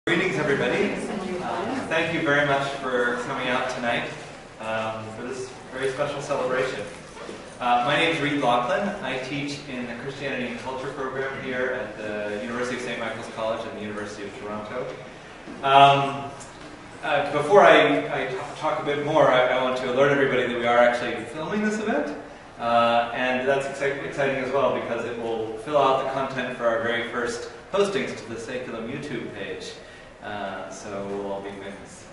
Greetings, everybody. Thank you very much for coming out tonight for this very special celebration. My name is Renée Levcovitch-McHale. I teach in the Christianity and Culture program here at the University of St. Michael's College and the University of Toronto. Before I talk a bit more, I want to alert everybody that we are actually filming this event. And that's exciting as well because it will fill out the content for our very first postings to the Saeculum YouTube page. So we'll all be famous.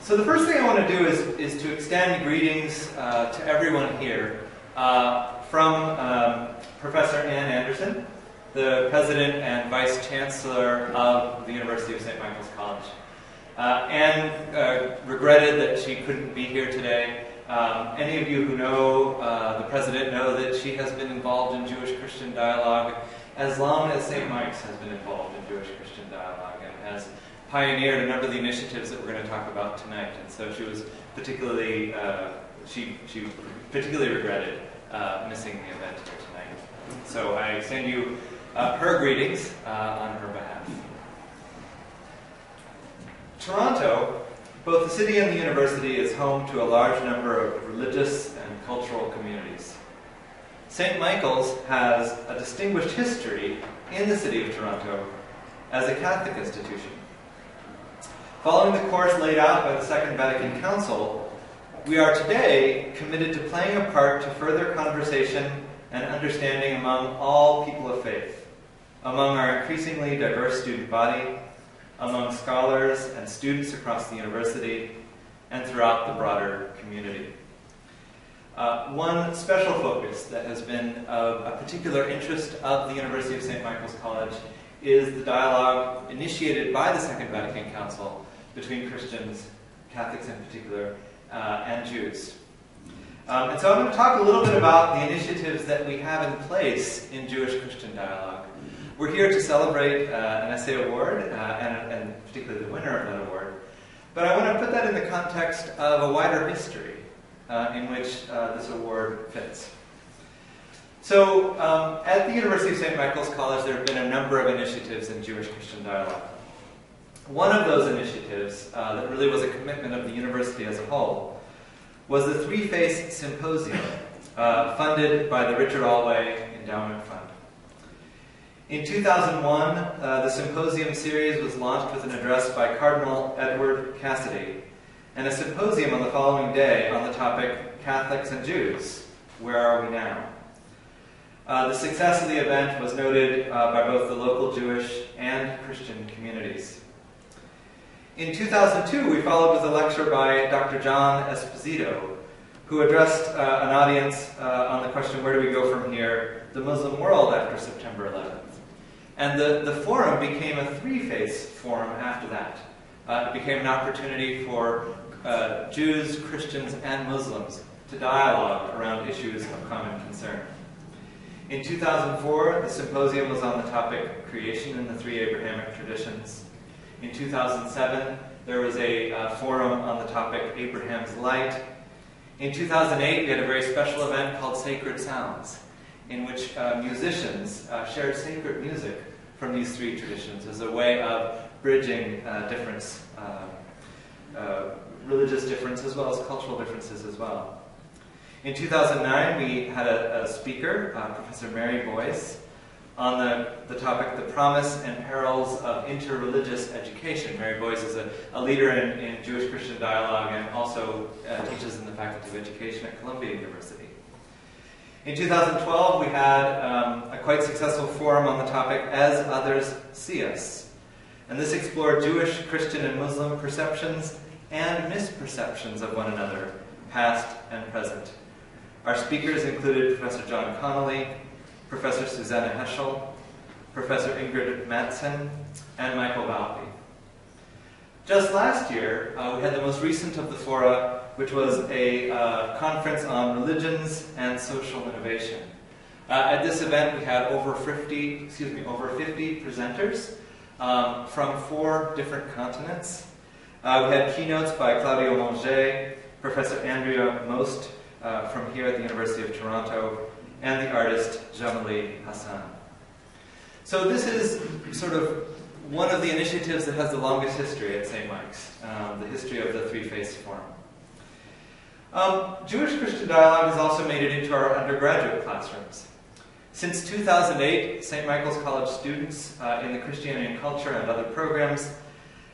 So the first thing I want to do is to extend greetings to everyone here from Professor Ann Anderson, the President and Vice Chancellor of the University of St. Michael's College. Ann regretted that she couldn't be here today. Any of you who know the President know that she has been involved in Jewish-Christian dialogue as long as St. Mike's has been involved in Jewish-Christian dialogue and has pioneered a number of the initiatives that we're going to talk about tonight. And so she was particularly, she particularly regretted missing the event here tonight. So I send you her greetings on her behalf. Toronto, both the city and the university, is home to a large number of religious and cultural communities. St. Michael's has a distinguished history in the city of Toronto as a Catholic institution. Following the course laid out by the Second Vatican Council, we are today committed to playing a part to further conversation and understanding among all people of faith, among our increasingly diverse student body, among scholars and students across the university, and throughout the broader community. One special focus that has been of a particular interest of the University of St. Michael's College is the dialogue initiated by the Second Vatican Council between Christians, Catholics in particular, and Jews. And so I'm going to talk a little bit about the initiatives that we have in place in Jewish-Christian dialogue. We're here to celebrate an essay award, and particularly the winner of that award. But I want to put that in the context of a wider history in which this award fits. So at the University of St. Michael's College, there have been a number of initiatives in Jewish-Christian dialogue. One of those initiatives that really was a commitment of the university as a whole was the Three-Faith Symposium, funded by the Richard Alway Endowment Fund. In 2001, the symposium series was launched with an address by Cardinal Edward Cassidy, and a symposium on the following day on the topic, Catholics and Jews, Where Are We Now? The success of the event was noted by both the local Jewish and Christian communities. In 2002, we followed with a lecture by Dr. John Esposito, who addressed an audience on the question, where do we go from here, the Muslim world after September 11th. And the forum became a three-faith forum after that. It became an opportunity for Jews, Christians, and Muslims to dialogue around issues of common concern. In 2004, the symposium was on the topic creation in the three Abrahamic traditions. In 2007, there was a forum on the topic Abraham's Light. In 2008, we had a very special event called Sacred Sounds, in which musicians shared sacred music from these three traditions as a way of bridging difference, religious difference as well as cultural differences as well. In 2009, we had a speaker, Professor Mary Boyce, on the topic, the promise and perils of interreligious education. Mary Boyce is a leader in Jewish-Christian dialogue and also teaches in the Faculty of Education at Columbia University. In 2012, we had a quite successful forum on the topic, As Others See Us. And this explored Jewish, Christian, and Muslim perceptions and misperceptions of one another, past and present. Our speakers included Professor John Connolly, Professor Susanna Heschel, Professor Ingrid Mattson, and Michael Valpy. Just last year, we had the most recent of the fora, which was a conference on religions and social innovation. At this event, we had over 50 presenters from 4 different continents. We had keynotes by Claudio Monge, Professor Andrea Most from here at the University of Toronto, and the artist Jamali Hassan. So this is sort of one of the initiatives that has the longest history at St. Mike's, the history of the Three-Faced Forum. Jewish-Christian dialogue has also made it into our undergraduate classrooms. Since 2008, St. Michael's College students in the Christianity and Culture and other programs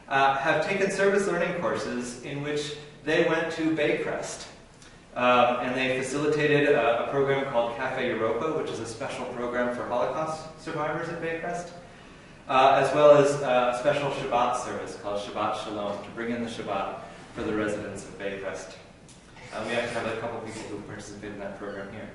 have taken service learning courses in which they went to Baycrest. And they facilitated a program called Cafe Europa, which is a special program for Holocaust survivors at Baycrest, as well as a special Shabbat service called Shabbat Shalom to bring in the Shabbat for the residents of Baycrest. We actually have a couple people who participate in that program here.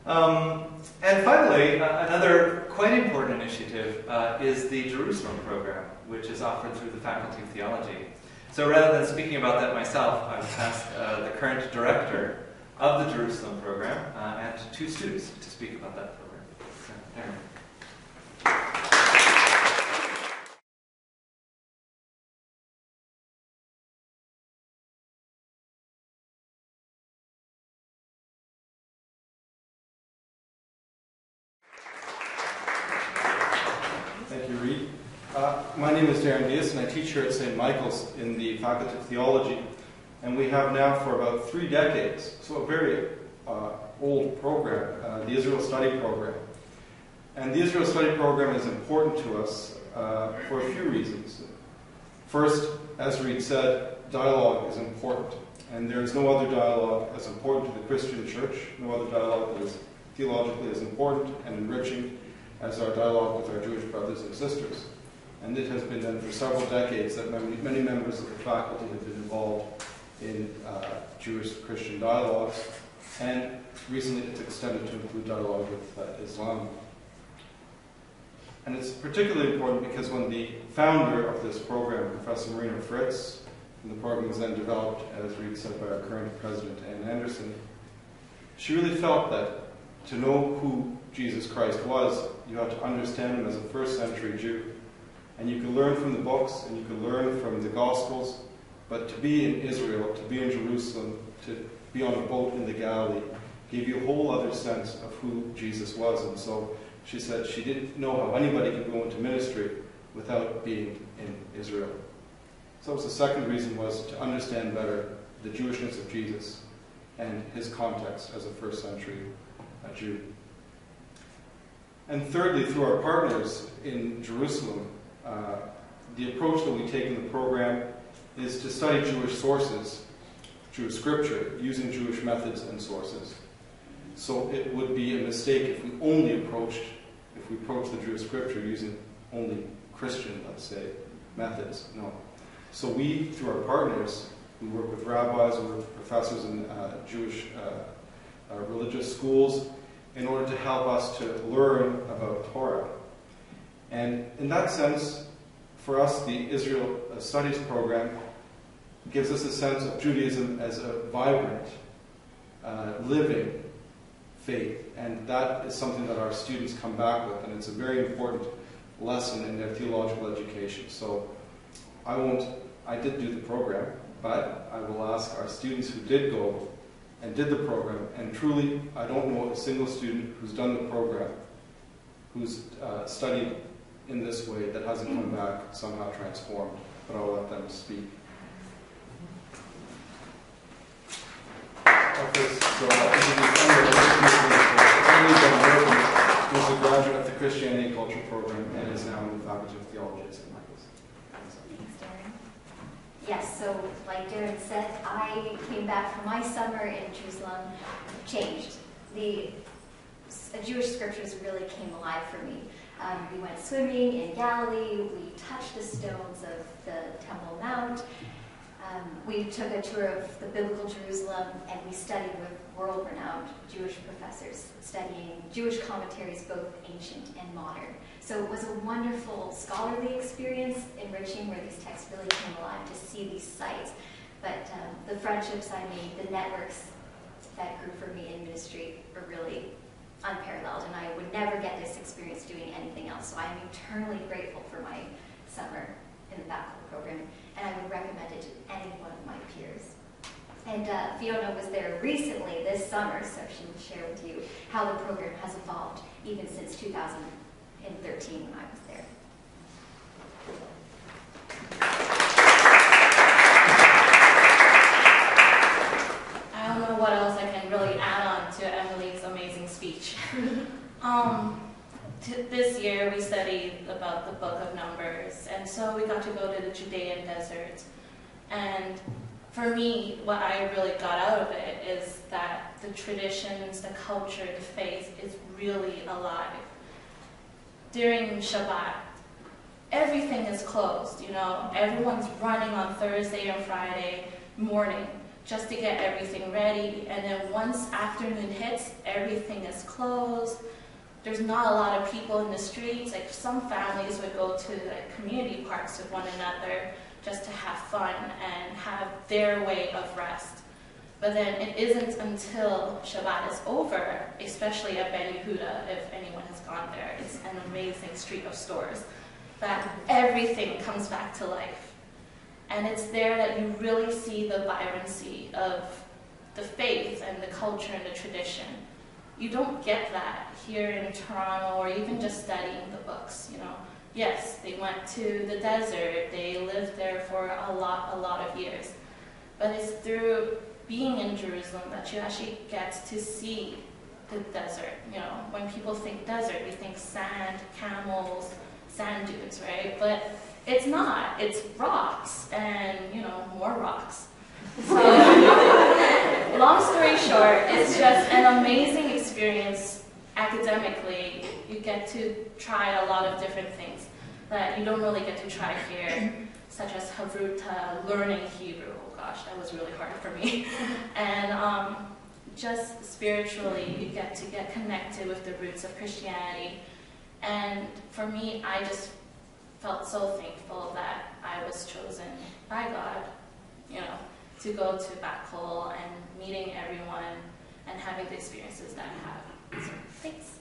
And finally, another quite important initiative is the Jerusalem program, which is offered through the Faculty of Theology. So rather than speaking about that myself, I would ask the current director of the Jerusalem program and two students to speak about that program. So, Aaron. Thank you, Reed. My name is Darren Diaz, and I teach here at St. Michael's in the Faculty of Theology. And we have now for about 3 decades, so a very old program, the Israel Study Program. And the Israel Study Program is important to us for a few reasons. First, as Reed said, dialogue is important. And there is no other dialogue as important to the Christian church, no other dialogue that is theologically as important and enriching as our dialogue with our Jewish brothers and sisters. And it has been done for several decades that many members of the faculty have been involved in Jewish-Christian dialogues, and recently it's extended to include dialogue with Islam. And it's particularly important because when the founder of this program, Professor Marina Fritz, and the program was then developed, as Reed said, by our current president, Ann Anderson, she really felt that to know who Jesus Christ was, you had to understand him as a first-century Jew. And you could learn from the books, and you could learn from the Gospels, but to be in Israel, to be in Jerusalem, to be on a boat in the Galilee, gave you a whole other sense of who Jesus was. And so she said she didn't know how anybody could go into ministry without being in Israel. So the second reason was to understand better the Jewishness of Jesus and his context as a first-century Jew. And thirdly, through our partners in Jerusalem, the approach that we take in the program is to study Jewish sources, Jewish scripture, using Jewish methods and sources. So it would be a mistake if we approached the Jewish scripture using only Christian, let's say, methods. No. So we, through our partners, we work with rabbis, we work with professors in Jewish religious schools, in order to help us to learn about Torah. And in that sense, for us, the Israel Studies program gives us a sense of Judaism as a vibrant, living faith. And that is something that our students come back with, and it's a very important lesson in their theological education. So I did do the program, but I will ask our students who did go and did the program, and truly, I don't know a single student who's done the program, who's studied in this way, that hasn't come back somehow transformed, but I'll let them speak. Who's a graduate of the Christianity and Culture program and is now in the Faculty of Theology at St. Michael's. Thanks, Darren. Yes, so like Darren said, I came back from my summer in Jerusalem, changed. The Jewish scriptures really came alive for me. We went swimming in Galilee, we touched the stones of the Temple Mount, we took a tour of the biblical Jerusalem, and we studied with world-renowned Jewish professors studying Jewish commentaries, both ancient and modern. So it was a wonderful scholarly experience, enriching, where these texts really came alive to see these sites. But the friendships I made, the networks that grew for me in ministry were really unparalleled, and I would never get this experience doing anything else. So I am eternally grateful for my summer in the faculty program, and I would recommend it to any one of my peers. And Fiona was there recently this summer, so she will share with you how the program has evolved even since 2013 when I was there. teach. This year we studied about the book of Numbers, and so we got to go to the Judean desert. And for me, what I really got out of it is that the traditions, the culture, the faith is really alive. During Shabbat, everything is closed, you know. Everyone's running on Thursday and Friday morning just to get everything ready. And then once afternoon hits, everything is closed. There's not a lot of people in the streets. Like some families would go to like community parks with one another just to have fun and have their way of rest. But then it isn't until Shabbat is over, especially at Ben Yehuda, if anyone has gone there, it's an amazing street of stores, that everything comes back to life. And it's there that you really see the vibrancy of the faith and the culture and the tradition. You don't get that here in Toronto or even just studying the books, you know. Yes, they went to the desert, they lived there for a lot of years. But it's through being in Jerusalem that you actually get to see the desert. You know, when people think desert, we think sand, camels, sand dunes, right? But it's not. It's rocks and, you know, more rocks. So, long story short, it's just an amazing experience academically. You get to try a lot of different things that you don't really get to try here, such as Havruta, learning Hebrew. Oh gosh, that was really hard for me. And just spiritually, you get to get connected with the roots of Christianity. And for me, I just felt so thankful that I was chosen by God, you know, to go to Bacol and meeting everyone and having the experiences that I have. So, thanks.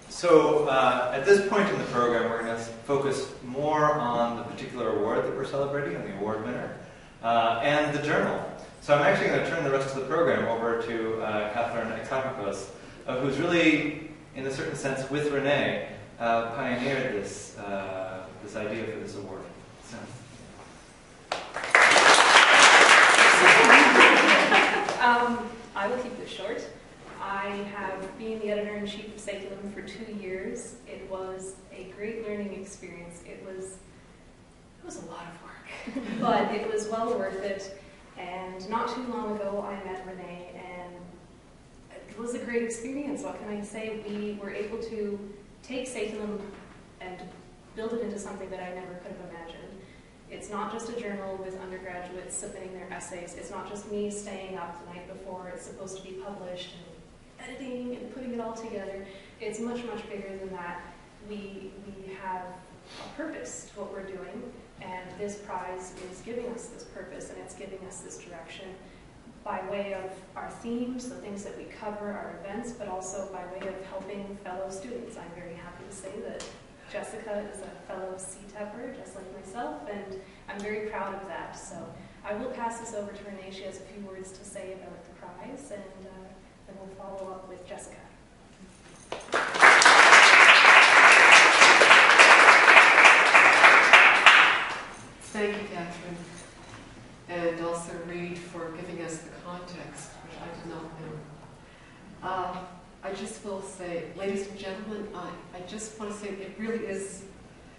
So at this point in the program, we're going to focus more on the particular award that we're celebrating and the award winner, and the journal. So I'm actually going to turn the rest of the program over to Catherine Exapikos, who's really, in a certain sense, with Renée, pioneered this idea for this award. So. I will keep this short. I have been the editor-in-chief of Saeculum for 2 years. It was a great learning experience. It was a lot of work, but it was well worth it. And not too long ago, I met Renée, and it was a great experience. What can I say? We were able to take Saeculum and build it into something that I never could have imagined. It's not just a journal with undergraduates submitting their essays. It's not just me staying up the night before it's supposed to be published and editing and putting it all together. It's much, much bigger than that. We have a purpose to what we're doing, and this prize is giving us this purpose, and it's giving us this direction by way of our themes, the things that we cover, our events, but also by way of helping fellow students. I'm very happy to say that Jessica is a fellow CTEPer, just like myself, and I'm very proud of that. So I will pass this over to Renée. She has a few words to say about the prize, and then we'll follow up with Jessica. Thank you, Catherine, and also Reed for giving us the context, which I did not know. I just will say, ladies and gentlemen, I just want to say it really is,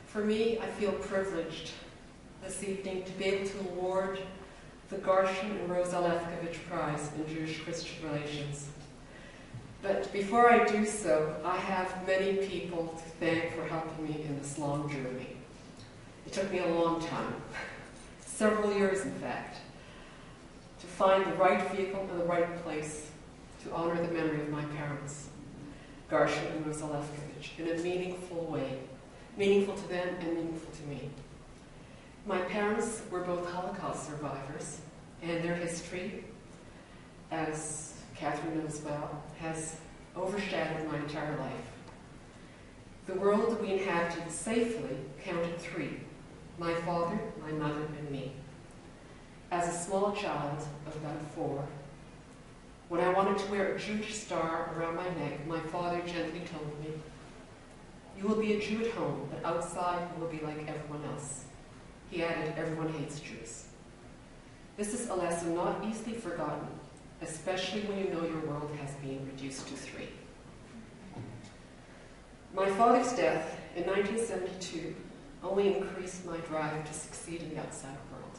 for me, I feel privileged this evening to be able to award the Gershon and Roza Lewkowicz Prize in Jewish-Christian Relations. But before I do so, I have many people to thank for helping me in this long journey. It took me a long time, several years in fact, to find the right vehicle in the right place to honor the memory of my parents, Gershon and Roza Lewkowicz, in a meaningful way, meaningful to them and meaningful to me. My parents were both Holocaust survivors, and their history, as Catherine knows well, has overshadowed my entire life. The world that we inhabited safely counted three: my father, my mother, and me. As a small child of about 4, When I wanted to wear a Jewish star around my neck, my father gently told me, "You will be a Jew at home, but outside you will be like everyone else." He added, "Everyone hates Jews." This is a lesson not easily forgotten, especially when you know your world has been reduced to 3. My father's death in 1972 only increased my drive to succeed in the outside world.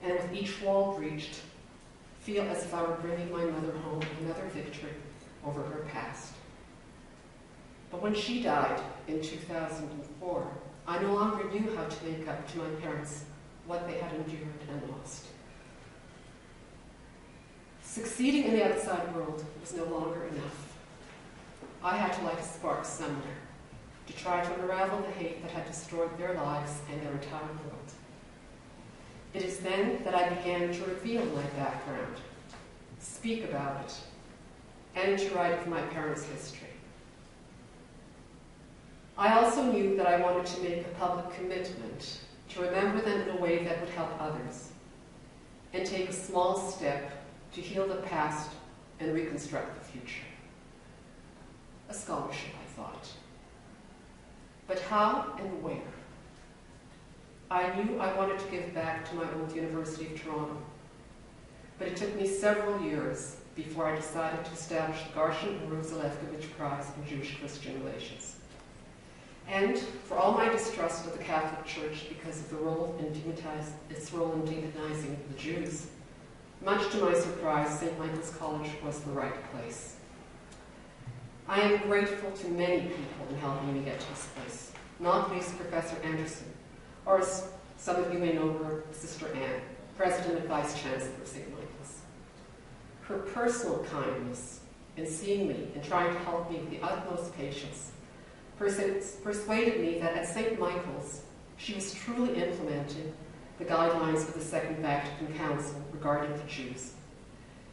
And with each wall breached, feel as if I were bringing my mother home another victory over her past. But when she died in 2004, I no longer knew how to make up to my parents what they had endured and lost. Succeeding in the outside world was no longer enough. I had to light a spark somewhere to try to unravel the hate that had destroyed their lives and their entire world. It is then that I began to reveal my background, speak about it, and to write for my parents' history. I also knew that I wanted to make a public commitment to remember them in a way that would help others, and take a small step to heal the past and reconstruct the future. A scholarship, I thought. But how and where? I knew I wanted to give back to my old University of Toronto, but it took me several years before I decided to establish the Gershon and Roza Lewkowicz Prize in Jewish-Christian Relations. And for all my distrust of the Catholic Church because of its role in demonizing the Jews, much to my surprise, St. Michael's College was the right place. I am grateful to many people in helping me get to this place, not least Professor Anderson, or as some of you may know her, Sister Anne, President and Vice Chancellor of St. Michael's. Her personal kindness in seeing me and trying to help me with the utmost patience persuaded me that at St. Michael's, she was truly implementing the guidelines of the Second Vatican Council regarding the Jews,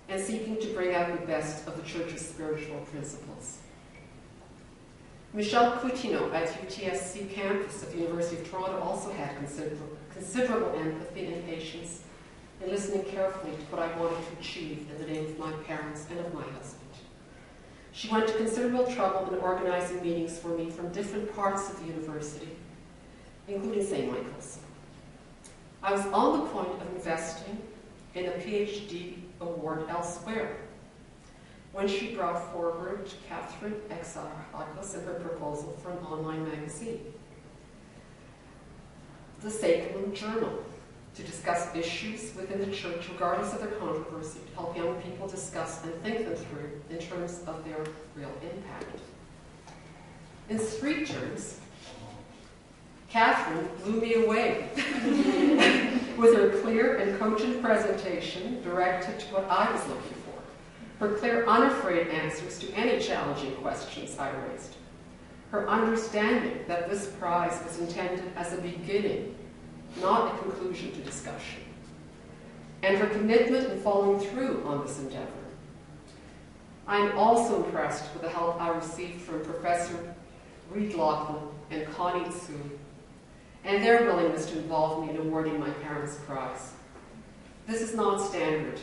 and seeking to bring out the best of the Church's spiritual principles. Michel Coutinho at UTSC campus of the University of Toronto also had considerable empathy and patience in listening carefully to what I wanted to achieve in the name of my parents and of my husband. She went to considerable trouble in organizing meetings for me from different parts of the university, including St. Michael's. I was on the point of investing in a PhD award elsewhere when she brought forward Catherine Exarchakos and her proposal for an online magazine, the Saeculum Journal, to discuss issues within the Church regardless of their controversy, to help young people discuss and think them through in terms of their real impact. In 3 terms, Catherine blew me away with her clear and cogent presentation directed to what I was looking for, her clear, unafraid answers to any challenging questions I raised, her understanding that this prize was intended as a beginning, not a conclusion to discussion, and her commitment in following through on this endeavor. I am also impressed with the help I received from Professor Reid Laughlin and Connie Tsu, and their willingness to involve me in awarding my parents' prize. This is not standard,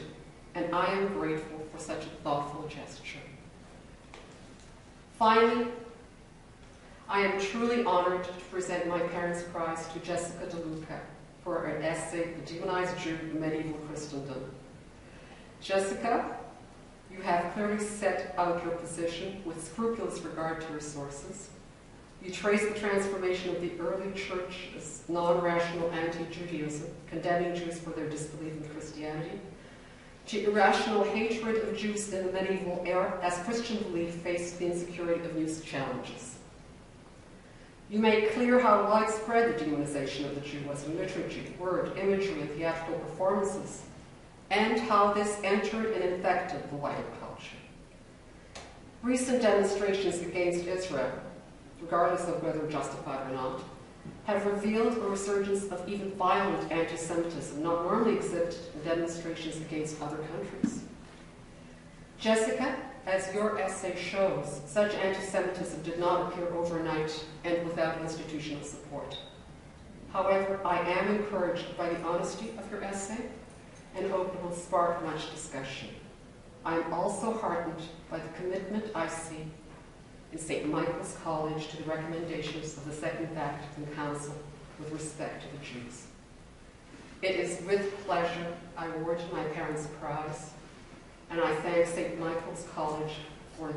and I am grateful for such a thoughtful gesture. Finally, I am truly honored to present my parents' prize to Jessica DeLuca for her essay, The Demonized Jew in Medieval Christendom. Jessica, you have clearly set out your position with scrupulous regard to your sources. You trace the transformation of the early church's non-rational anti-Judaism, condemning Jews for their disbelief in Christianity, to irrational hatred of Jews in the medieval era as Christian belief faced the insecurity of new challenges. You make clear how widespread the demonization of the Jew was in liturgy, word, imagery, and theatrical performances, and how this entered and infected the wider culture. Recent demonstrations against Israel, regardless of whether justified or not, have revealed a resurgence of even violent anti-Semitism not normally exhibited in demonstrations against other countries. Jessica, as your essay shows, such anti-Semitism did not appear overnight and without institutional support. However, I am encouraged by the honesty of your essay and hope it will spark much discussion. I'm also heartened by the commitment I see in St. Michael's College to the recommendations of the Second Vatican Council with respect to the Jews. It is with pleasure I award my parents' prize, and I thank St. Michael's College for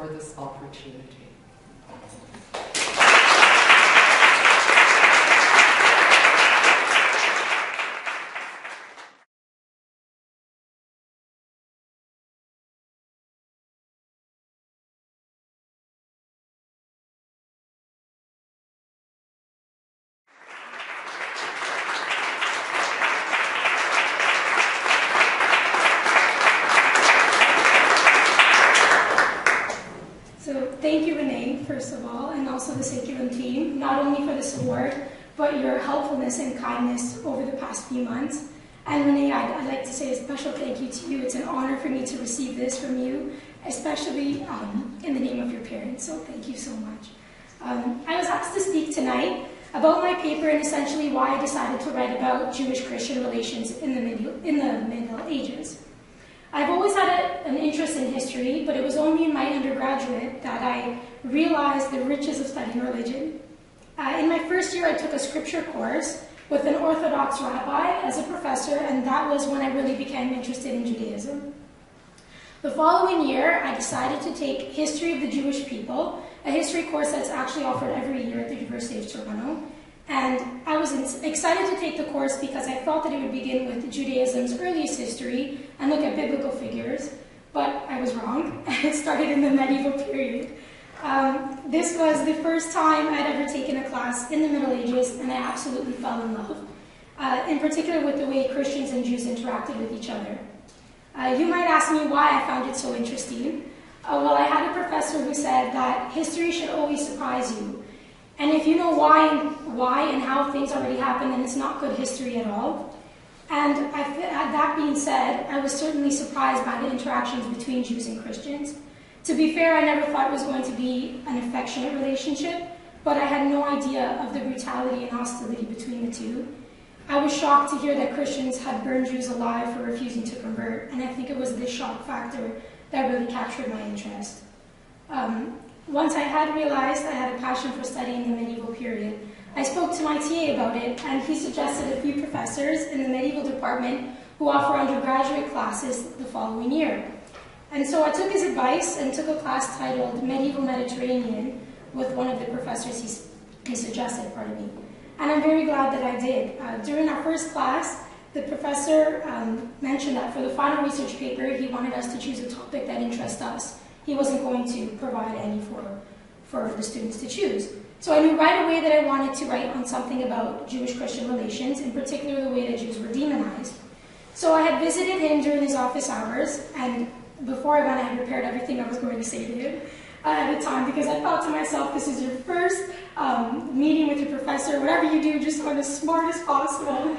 this opportunity. Thank you, Renée, first of all, and also the Saeculum team, not only for this award, but your helpfulness and kindness over the past few months. And Renée, I'd like to say a special thank you to you. It's an honor for me to receive this from you, especially in the name of your parents, so thank you so much. I was asked to speak tonight about my paper and essentially why I decided to write about Jewish-Christian relations in the Middle Ages. I've always had an interest in history, but it was only in my undergraduate that I realized the riches of studying religion. In my first year, I took a scripture course with an Orthodox rabbi as a professor, and that was when I really became interested in Judaism. The following year, I decided to take History of the Jewish People, a history course that's actually offered every year at the University of Toronto. And I was excited to take the course because I thought that it would begin with Judaism's earliest history and look at biblical figures, but I was wrong. It started in the medieval period. This was the first time I'd ever taken a class in the Middle Ages, and I absolutely fell in love, in particular with the way Christians and Jews interacted with each other. You might ask me why I found it so interesting. Well, I had a professor who said that history should always surprise you. And if you know why and how things already happened, then it's not good history at all. And that being said, I was certainly surprised by the interactions between Jews and Christians. To be fair, I never thought it was going to be an affectionate relationship, but I had no idea of the brutality and hostility between the two. I was shocked to hear that Christians had burned Jews alive for refusing to convert, and I think it was this shock factor that really captured my interest. Once I had realized I had a passion for studying the medieval period, I spoke to my TA about it, and he suggested a few professors in the medieval department who offer undergraduate classes the following year. And so I took his advice and took a class titled Medieval Mediterranean with one of the professors he suggested, pardon me. And I'm very glad that I did. During our first class, the professor mentioned that for the final research paper, he wanted us to choose a topic that interests us. He wasn't going to provide any for the students to choose. So I knew right away that I wanted to write on something about Jewish-Christian relations, in particular the way that Jews were demonized. So I had visited him during his office hours, and before I went, I had prepared everything I was going to say to him at a time, because I thought to myself, this is your first meeting with your professor. Whatever you do, just go as smart as possible.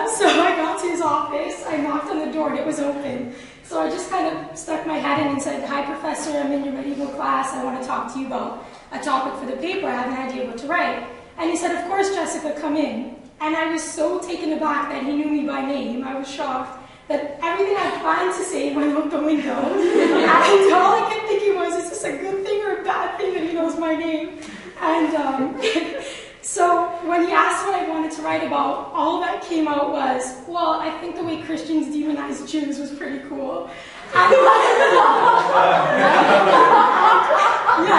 So I got to his office, I knocked on the door, and it was open. So I just kind of stuck my head in and said, "Hi, Professor, I'm in your medieval class. I want to talk to you about a topic for the paper. I have an idea what to write." And he said, "Of course, Jessica, come in." And I was so taken aback that he knew me by name. I was shocked that everything I planned to say went out the window. And all I kept thinking was, is this a good thing or a bad thing that he knows my name? And so when he asked what I wanted to write about, all that came out was, well, I think the way Christians demonized Jews was pretty cool. Yeah,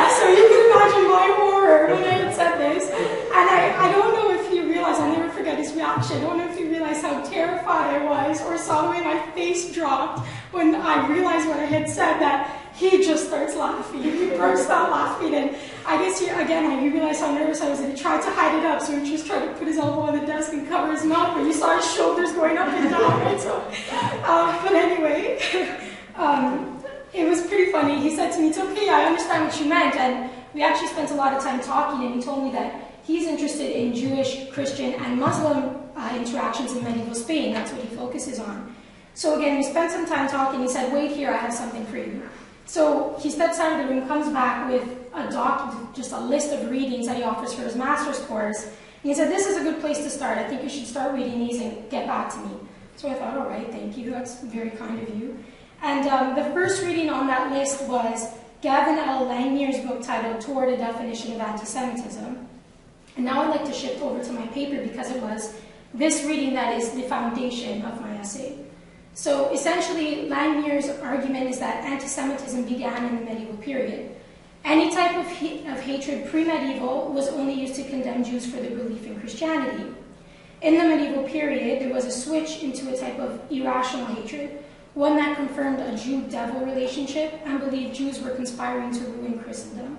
so you can imagine my horror when I had said this. And I don't know if you realize, I'll never forget his reaction. I don't know if you realize how terrified I was or saw the way my face dropped when I realized what I had said, that he just starts laughing. He bursts out laughing. And I guess, you realize how nervous I was, and he tried to hide it up, so he just tried to put his elbow on the desk and cover his mouth, but you saw his shoulders going up and down. Right? So, but anyway, it was pretty funny. He said to me, "It's okay, I understand what you meant." And we actually spent a lot of time talking, and he told me that he's interested in Jewish, Christian, and Muslim interactions in medieval Spain. That's what he focuses on. So again, we spent some time talking. He said, "Wait here, I have something for you." So he steps out of the room, comes back with a document, just a list of readings that he offers for his master's course. And he said, "This is a good place to start. I think you should start reading these and get back to me." So I thought, all right, thank you, that's very kind of you. And the first reading on that list was Gavin L. Langmuir's book titled Toward a Definition of Anti-Semitism. And now I'd like to shift over to my paper because it was this reading that is the foundation of my essay. So essentially, Langmuir's argument is that anti-Semitism began in the medieval period. Any type of hatred pre-medieval was only used to condemn Jews for their belief in Christianity. In the medieval period, there was a switch into a type of irrational hatred, one that confirmed a Jew-devil relationship and believed Jews were conspiring to ruin Christendom.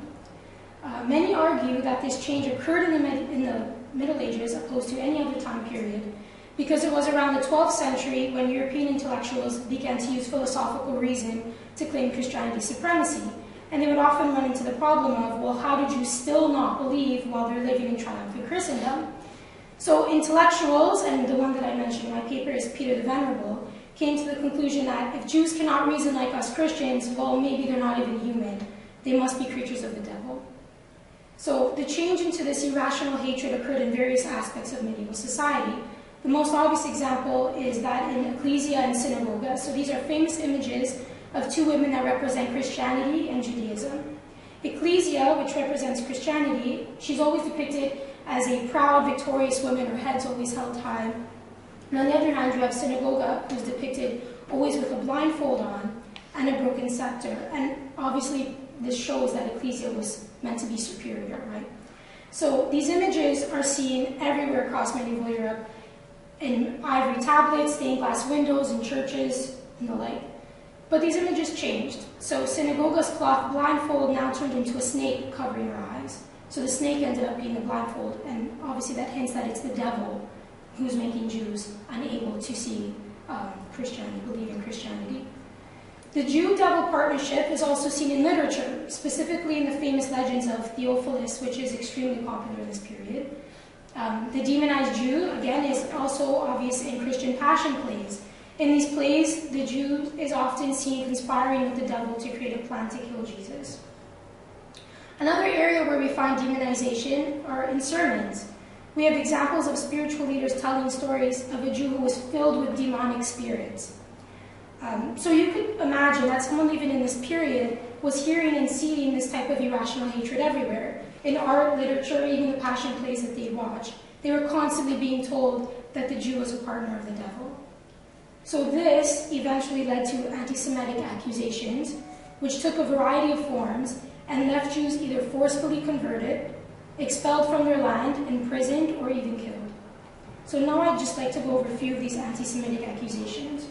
Many argue that this change occurred in the Middle Ages opposed to any other time period because it was around the 12th century when European intellectuals began to use philosophical reason to claim Christianity's supremacy. And they would often run into the problem of, well, how do Jews still not believe while they're living in triumphant Christendom? So intellectuals, and the one that I mentioned in my paper is Peter the Venerable, came to the conclusion that if Jews cannot reason like us Christians, well, maybe they're not even human. They must be creatures of the devil. So the change into this irrational hatred occurred in various aspects of medieval society. The most obvious example is that in ecclesia and synagoga. So these are famous images of two women that represent Christianity and Judaism. Ecclesia, which represents Christianity, she's always depicted as a proud, victorious woman, her head's always held high. And on the other hand, you have synagoga, who's depicted always with a blindfold on and a broken scepter. And obviously, this shows that ecclesia was meant to be superior, right? So these images are seen everywhere across medieval Europe, in ivory tablets, stained glass windows, in churches, and the like. But these images changed. So synagoga's cloth blindfold now turned into a snake covering her eyes. So the snake ended up being the blindfold, and obviously that hints that it's the devil who's making Jews unable to see Christianity, believe in Christianity. The Jew-devil partnership is also seen in literature, specifically in the famous legends of Theophilus, which is extremely popular in this period. The demonized Jew, again, is also obvious in Christian passion plays. In these plays, the Jew is often seen conspiring with the devil to create a plan to kill Jesus. Another area where we find demonization are in sermons. We have examples of spiritual leaders telling stories of a Jew who was filled with demonic spirits. So you could imagine that someone even in this period was hearing and seeing this type of irrational hatred everywhere. In art, literature, even the passion plays that they watched, they were constantly being told that the Jew was a partner of the devil. So this eventually led to anti-Semitic accusations, which took a variety of forms and left Jews either forcefully converted, expelled from their land, imprisoned, or even killed. So now I'd just like to go over a few of these anti-Semitic accusations.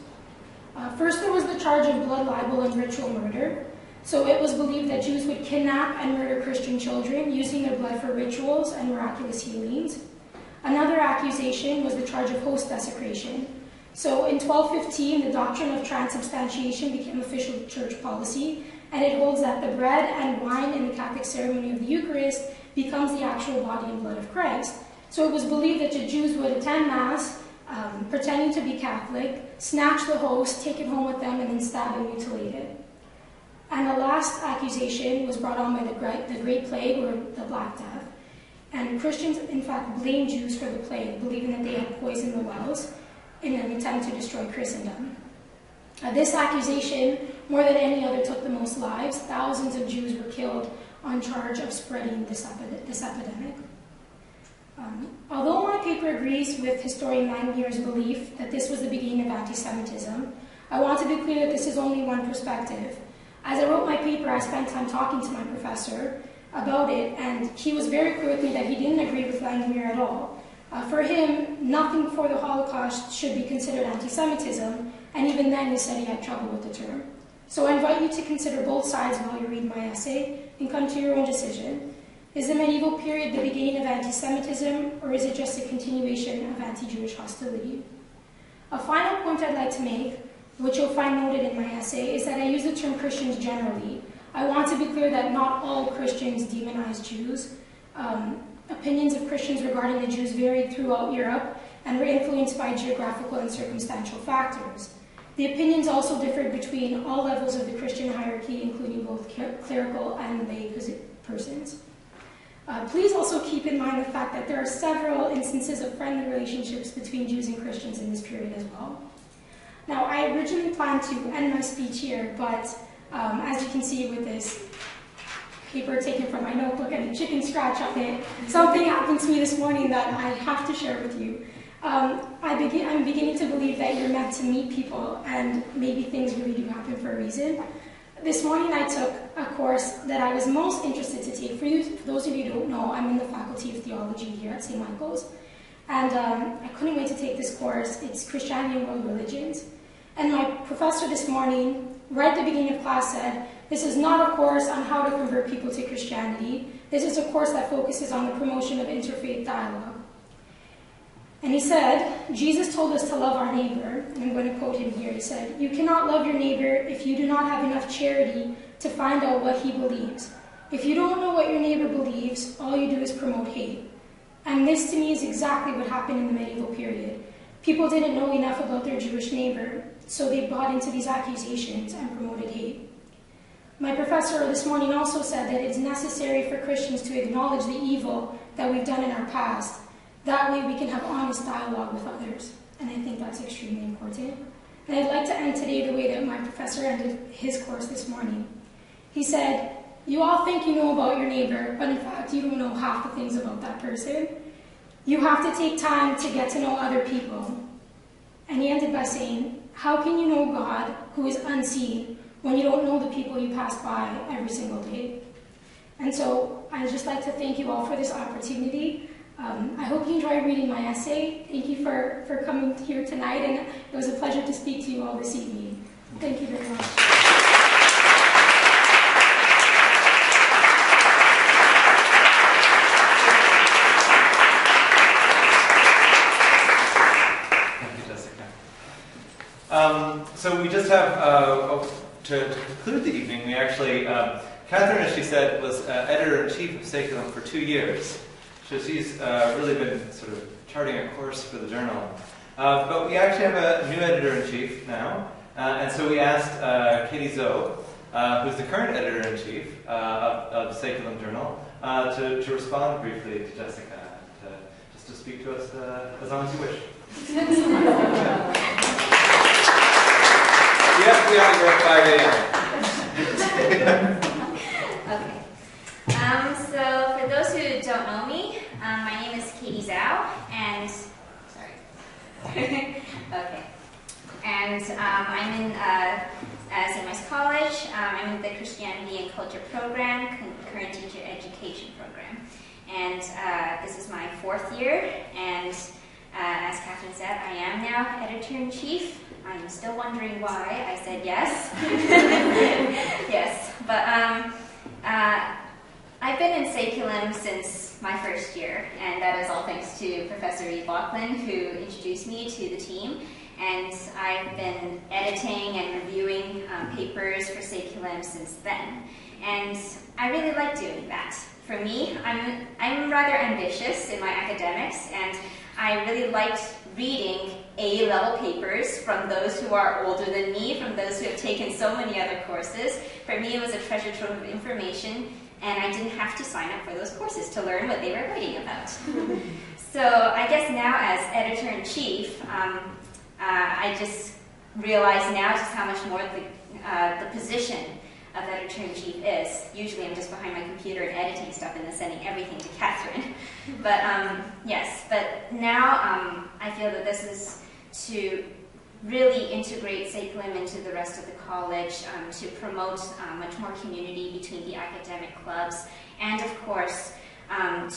First, there was the charge of blood libel and ritual murder. So it was believed that Jews would kidnap and murder Christian children using their blood for rituals and miraculous healings. Another accusation was the charge of host desecration. So in 1215, the doctrine of transubstantiation became official church policy, and it holds that the bread and wine in the Catholic ceremony of the Eucharist becomes the actual body and blood of Christ. So it was believed that the Jews would attend Mass, pretending to be Catholic, snatch the host, take it home with them, and then stab and mutilate it. And the last accusation was brought on by the Great Plague, or the Black Death. And Christians, in fact, blamed Jews for the plague, believing that they had poisoned the wells in an attempt to destroy Christendom. This accusation, more than any other, took the most lives. Thousands of Jews were killed on charge of spreading this epidemic. Although my paper agrees with historian Langmuir's belief that this was the beginning of anti-Semitism, I want to be clear that this is only one perspective. As I wrote my paper, I spent time talking to my professor about it, and he was very clear with me that he didn't agree with Langmuir at all. For him, nothing before the Holocaust should be considered anti-Semitism, and even then he said he had trouble with the term. So I invite you to consider both sides while you read my essay and come to your own decision. Is the medieval period the beginning of anti-Semitism, or is it just a continuation of anti-Jewish hostility? A final point I'd like to make, which you'll find noted in my essay, is that I use the term Christians generally. I want to be clear that not all Christians demonize Jews. Opinions of Christians regarding the Jews varied throughout Europe and were influenced by geographical and circumstantial factors. The opinions also differed between all levels of the Christian hierarchy, including both clerical and lay persons. Please also keep in mind the fact that there are several instances of friendly relationships between Jews and Christians in this period as well. Now, I originally planned to end my speech here, but as you can see with this paper taken from my notebook and a chicken scratch on it, something happened to me this morning that I have to share with you. I'm beginning to believe that you're meant to meet people, and maybe things really do happen for a reason. This morning I took a course that I was most interested to take. For those of you who don't know, I'm in the Faculty of Theology here at St. Michael's, and I couldn't wait to take this course. It's Christianity and World Religions. And my professor this morning, right at the beginning of class, said, "This is not a course on how to convert people to Christianity. This is a course that focuses on the promotion of interfaith dialogue." And he said, Jesus told us to love our neighbor, and I'm going to quote him here. He said, "You cannot love your neighbor if you do not have enough charity to find out what he believes. If you don't know what your neighbor believes, all you do is promote hate." And this to me is exactly what happened in the medieval period. People didn't know enough about their Jewish neighbor, so they bought into these accusations and promoted hate. My professor this morning also said that it's necessary for Christians to acknowledge the evil that we've done in our past. That way we can have honest dialogue with others. And I think that's extremely important. And I'd like to end today the way that my professor ended his course this morning. He said, "You all think you know about your neighbor, but in fact you don't know half the things about that person. You have to take time to get to know other people." And he ended by saying, "How can you know God, who is unseen, when you don't know the people you pass by every single day?" And so I'd just like to thank you all for this opportunity. I hope you enjoyed reading my essay. Thank you for coming here tonight, and it was a pleasure to speak to you all this evening. Thank you very much. So we just have, to conclude the evening, we actually, Catherine, as she said, was editor-in-chief of Saeculum for 2 years. So she's really been sort of charting a course for the journal. But we actually have a new editor-in-chief now. And so we asked Katie Zoe, who's the current editor-in-chief of Saeculum Journal, to respond briefly to Jessica, just to speak to us as long as you wish. Yes, we are here at 5 a.m. Okay. So for those who don't know me, my name is Katie Zhao, and okay, and I'm in St. Michael's College. I'm in the Christianity and Culture program, current teacher education program, and this is my 4th year. And as Catherine said, I am now editor-in-chief. I'm still wondering why I said yes. Yes, but I've been in Saeculum since my 1st year, and that is all thanks to Professor Reed Laughlin, who introduced me to the team. And I've been editing and reviewing papers for Saeculum since then. And I really like doing that. For me, I'm rather ambitious in my academics, and I really liked reading A-level papers from those who are older than me, from those who have taken so many other courses. For me, it was a treasure trove of information, and I didn't have to sign up for those courses to learn what they were writing about. So I guess now as editor-in-chief, I just realize now just how much more the position of editor-in-chief is. Usually I'm just behind my computer and editing stuff and then sending everything to Catherine. But yes, but now I feel that this is to really integrate Saeculum into the rest of the college, to promote much more community between the academic clubs, and of course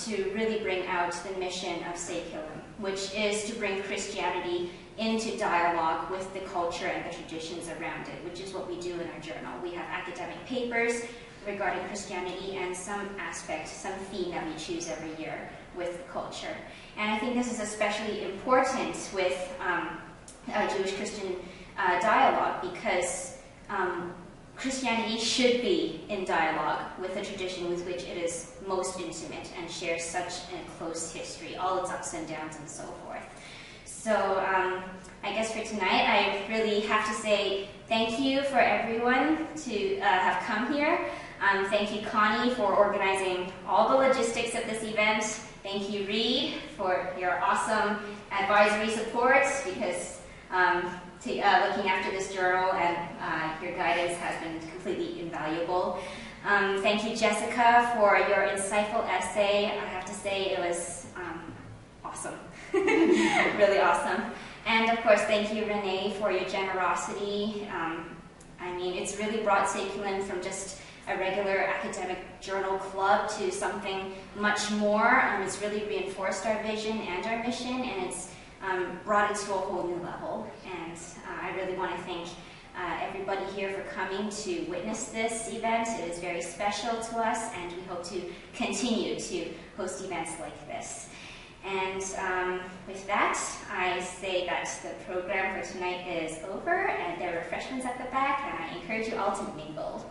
to really bring out the mission of Saeculum, which is to bring Christianity into dialogue with the culture and the traditions around it, which is what we do in our journal. We have academic papers regarding Christianity and some aspect, some theme that we choose every year with the culture. And I think this is especially important with Jewish-Christian dialogue, because Christianity should be in dialogue with the tradition with which it is most intimate and shares such a close history, all its ups and downs and so forth. So I guess for tonight, I really have to say thank you for everyone to have come here. Thank you, Connie, for organizing all the logistics of this event. Thank you, Reed, for your awesome advisory support, because looking after this journal, and your guidance has been completely invaluable. Thank you, Jessica, for your insightful essay. I have to say it was awesome, really awesome. And of course, thank you, Renée, for your generosity. I mean, it's really brought Saeculum from just a regular academic journal club to something much more. It's really reinforced our vision and our mission, and it's brought it to a whole new level. And I really want to thank everybody here for coming to witness this event. It is very special to us, and we hope to continue to host events like this. And with that, I say that the program for tonight is over, and there are refreshments at the back, and I encourage you all to mingle.